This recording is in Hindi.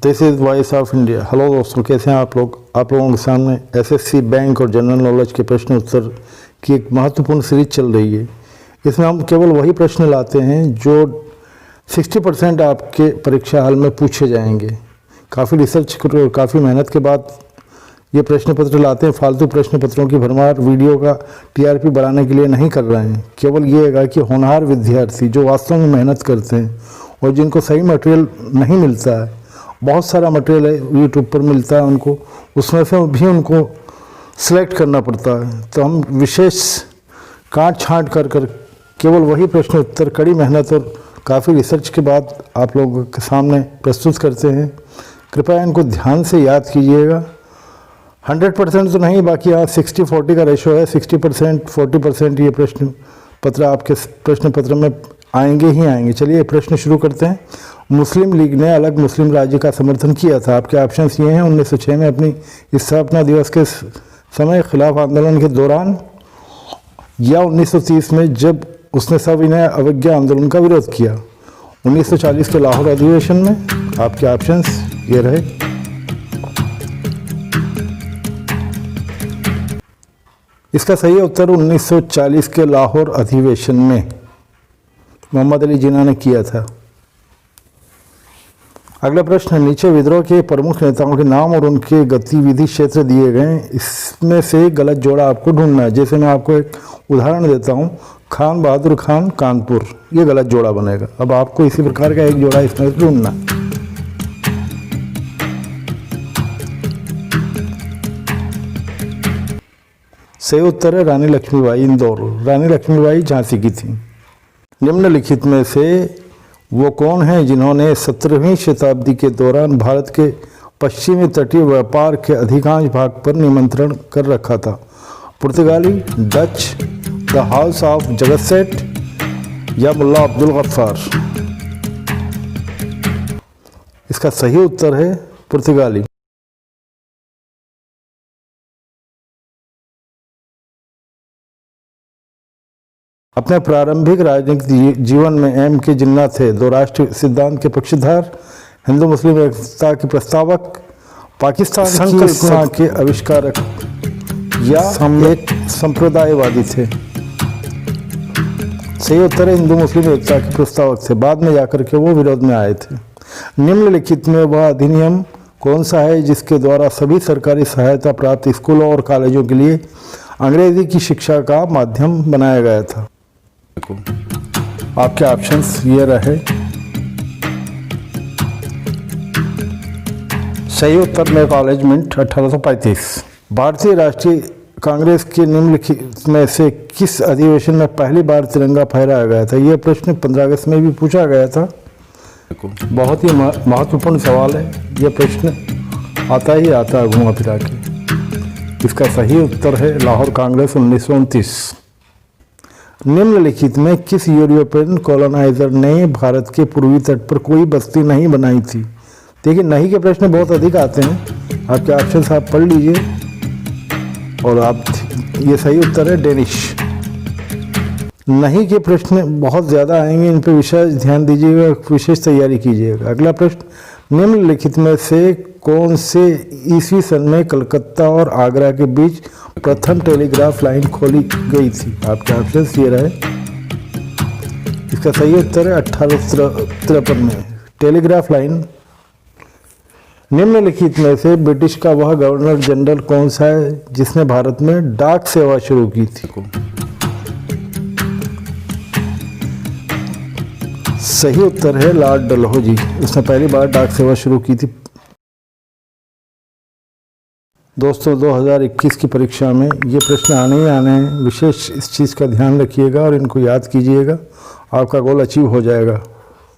This is voice of India. Hello दोस्तों, कैसे हैं आप लोग। आप लोगों के सामने एसएससी बैंक और जनरल नॉलेज के प्रश्न उत्तर की एक महत्वपूर्ण सीरीज चल रही है। इसमें हम केवल वही प्रश्न लाते हैं जो 60% आपके परीक्षा हाल में पूछे जाएंगे। काफ़ी रिसर्च और काफ़ी मेहनत के बाद ये प्रश्न पत्र लाते हैं। फालतू प्रश्न पत्रों की भरमार वीडियो का टीआरपी बढ़ाने के लिए नहीं कर रहे हैं। केवल ये है कि होनहार विद्यार्थी जो वास्तव में मेहनत करते हैं और जिनको सही मटेरियल नहीं मिलता है, बहुत सारा मटेरियल है यूट्यूब पर मिलता है उनको, उसमें से भी उनको सिलेक्ट करना पड़ता है। तो हम विशेष काट छाँट कर केवल वही प्रश्न उत्तर कड़ी मेहनत और काफ़ी रिसर्च के बाद आप लोगों के सामने प्रस्तुत करते हैं। कृपया इनको ध्यान से याद कीजिएगा। 100% तो नहीं, बाकी यहाँ 60-40 का रेशो है। 60% 40% ये प्रश्न पत्र आपके प्रश्न पत्र में आएंगे ही आएंगे। चलिए प्रश्न शुरू करते हैं। मुस्लिम लीग ने अलग मुस्लिम राज्य का समर्थन किया था। आपके ऑप्शंस ये हैं: 1906 में अपनी स्थापना दिवस के समय खिलाफ आंदोलन के दौरान, या 1930 में जब उसने सविनय अवज्ञा आंदोलन का विरोध किया, 1940 के लाहौर अधिवेशन में। आपके ऑप्शंस ये रहे। इसका सही उत्तर 1940 के लाहौर अधिवेशन में मोहम्मद अली जिन्ना ने किया था। अगला प्रश्न है, नीचे विद्रोह के प्रमुख नेताओं के नाम और उनके गतिविधि क्षेत्र दिए गए हैं। इसमें से गलत जोड़ा आपको ढूंढना है। जैसे मैं आपको एक उदाहरण देता हूं, खान बहादुर खान कानपुर, ये गलत जोड़ा बनेगा। अब आपको इसी प्रकार का एक जोड़ा इसमें से ढूंढना। सही उत्तर है रानी लक्ष्मीबाई, इंदौर। रानी लक्ष्मीबाई झांसी की थी। निम्नलिखित में से वो कौन हैं जिन्होंने 17वीं शताब्दी के दौरान भारत के पश्चिमी तटीय व्यापार के अधिकांश भाग पर नियंत्रण कर रखा था? पुर्तगाली, डच, द हाउस ऑफ जगतसेट या मुल्ला अब्दुल गफ्फार? इसका सही उत्तर है पुर्तगाली। अपने प्रारंभिक राजनीतिक जीवन में एम के जिन्ना थे दो राष्ट्र सिद्धांत के पक्षधर, हिंदू मुस्लिम एकता के प्रस्तावक, पाकिस्तान संकल्पना के आविष्कारक या एक संप्रदायवादी थे? सही उत्तर है हिंदू मुस्लिम एकता के प्रस्तावक थे। बाद में जाकर के वो विरोध में आए थे। निम्नलिखित में वह अधिनियम कौन सा है जिसके द्वारा सभी सरकारी सहायता प्राप्त स्कूलों और कॉलेजों के लिए अंग्रेजी की शिक्षा का माध्यम बनाया गया था? आपके ऑप्शंस ये रहे। सही उत्तर में कॉलेजमेंट 1835। भारतीय राष्ट्रीय कांग्रेस के निम्नलिखित में से किस अधिवेशन में पहली बार तिरंगा फहराया गया था? यह प्रश्न 15 अगस्त में भी पूछा गया था। बहुत ही महत्वपूर्ण सवाल है। यह प्रश्न आता ही आता है घुमा फिरा के। इसका सही उत्तर है लाहौर कांग्रेस 1929। निम्नलिखित में किस यूरोपियन कॉलोनाइजर ने भारत के पूर्वी तट पर कोई बस्ती नहीं बनाई थी? देखिए, नहीं के प्रश्न बहुत अधिक आते हैं। आपके ऑप्शंस आप पढ़ लीजिए और आप ये सही उत्तर है डेनिश। नहीं के प्रश्न बहुत ज़्यादा आएंगे, इन पर विशेष ध्यान दीजिएगा, विशेष तैयारी कीजिएगा। अगला प्रश्न, निम्नलिखित में से कौन से ईस्वी सन में कलकत्ता और आगरा के बीच प्रथम टेलीग्राफ लाइन खोली गई थी? आपके ऑप्शंस ये रहे। इसका सही उत्तर है 1853 में टेलीग्राफ लाइन। निम्नलिखित में से ब्रिटिश का वह गवर्नर जनरल कौन सा है जिसने भारत में डाक सेवा शुरू की थी? सही उत्तर है लॉर्ड डलहौजी। उसने पहली बार डाक सेवा शुरू की थी। दोस्तों, 2021 की परीक्षा में ये प्रश्न आने ही आने हैं। विशेष इस चीज़ का ध्यान रखिएगा और इनको याद कीजिएगा। आपका गोल अचीव हो जाएगा।